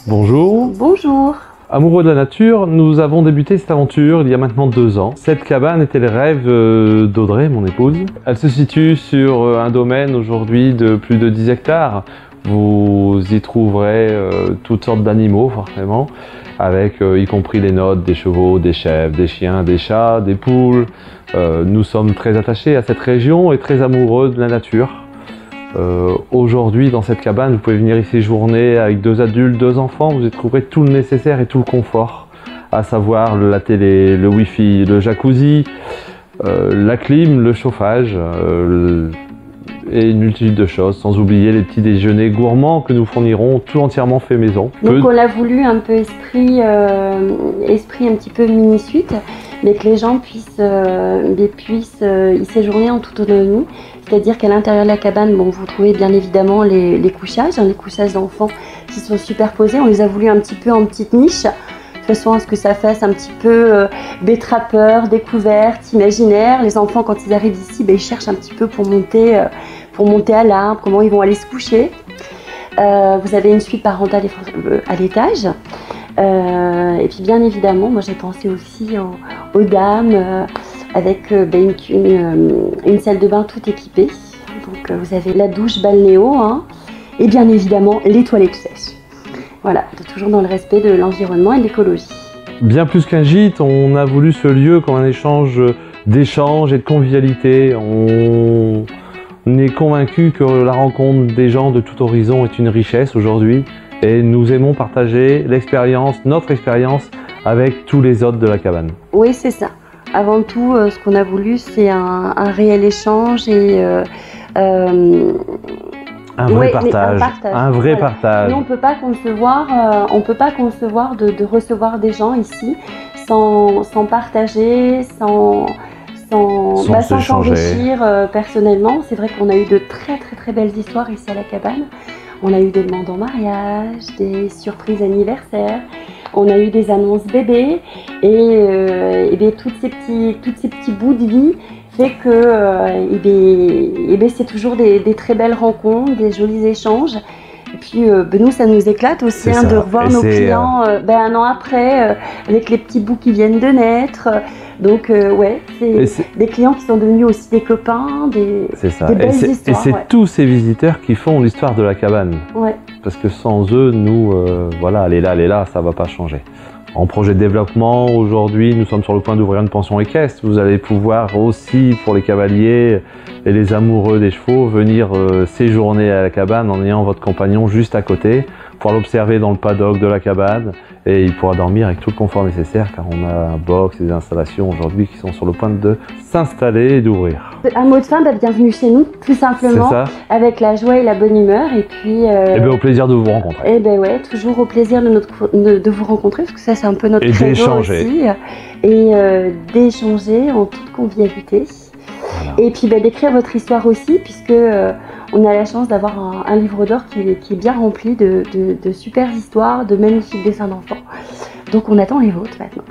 Bonjour. Bonjour. Amoureux de la nature, nous avons débuté cette aventure il y a maintenant 2 ans. Cette cabane était le rêve d'Audrey, mon épouse. Elle se situe sur un domaine aujourd'hui de plus de 10 hectares. Vous y trouverez toutes sortes d'animaux forcément, avec y compris les nôtres, des chevaux, des chèvres, des chiens, des chats, des poules. Nous sommes très attachés à cette région et très amoureux de la nature. Aujourd'hui, dans cette cabane, vous pouvez venir y séjourner avec 2 adultes, 2 enfants. Vous y trouverez tout le nécessaire et tout le confort, à savoir la télé, le wifi, le jacuzzi, la clim, le chauffage et une multitude de choses, sans oublier les petits déjeuners gourmands que nous fournirons, tout entièrement fait maison. Donc on l'a voulu un peu esprit un petit peu mini-suite, mais que les gens puissent y séjourner en toute autonomie. C'est-à-dire qu'à l'intérieur de la cabane, bon, vous trouvez bien évidemment les couchages d'enfants qui sont superposés. On les a voulu un petit peu en petite niche, de façon à ce que ça fasse un petit peu détrappeur, découverte, imaginaire. Les enfants, quand ils arrivent ici, ils cherchent un petit peu pour monter à l'arbre, comment ils vont aller se coucher. Vous avez une suite parentale à l'étage. Et puis bien évidemment, moi j'ai pensé aussi aux dames avec une salle de bain tout équipée. Donc vous avez la douche balnéo et bien évidemment les toilettes sèches. Voilà, toujours dans le respect de l'environnement et de l'écologie. Bien plus qu'un gîte, on a voulu ce lieu comme un échange d'échange et de convivialité. On est convaincu que la rencontre des gens de tout horizon est une richesse aujourd'hui. Et nous aimons partager notre expérience avec tous les hôtes de la cabane. Oui, c'est ça. Avant tout, ce qu'on a voulu, c'est un réel échange et un vrai partage. Nous, on ne peut pas concevoir de recevoir des gens ici sans partager, sans s'enrichir personnellement. C'est vrai qu'on a eu de très belles histoires ici à la cabane. On a eu des demandes en mariage, des surprises anniversaires, on a eu des annonces bébés et tous ces petits bouts de vie fait que c'est toujours des très belles rencontres, des jolis échanges. Et puis nous, ça nous éclate aussi de revoir nos clients un an après avec les petits bouts qui viennent de naître. Donc c'est des clients qui sont devenus aussi des copains, des belles histoires. Et c'est tous ces visiteurs qui font l'histoire de la cabane. Ouais. Parce que sans eux, nous, elle est là, ça ne va pas changer. En projet de développement, aujourd'hui, nous sommes sur le point d'ouvrir une pension équestre. Vous allez pouvoir aussi, pour les cavaliers et les amoureux des chevaux, venir séjourner à la cabane en ayant votre compagnon juste à côté, pouvoir l'observer dans le paddock de la cabane et il pourra dormir avec tout le confort nécessaire car on a un box et des installations aujourd'hui qui sont sur le point de s'installer et d'ouvrir. Un mot de fin, bienvenue chez nous, tout simplement, avec la joie et la bonne humeur et puis... au plaisir de vous rencontrer. Toujours au plaisir de vous rencontrer parce que ça c'est un peu notre credo aussi. Et d'échanger en toute convivialité. Voilà. Et puis d'écrire votre histoire aussi puisque on a la chance d'avoir un livre d'or qui est bien rempli de super histoires, de magnifiques dessins d'enfants. Donc on attend les vôtres maintenant.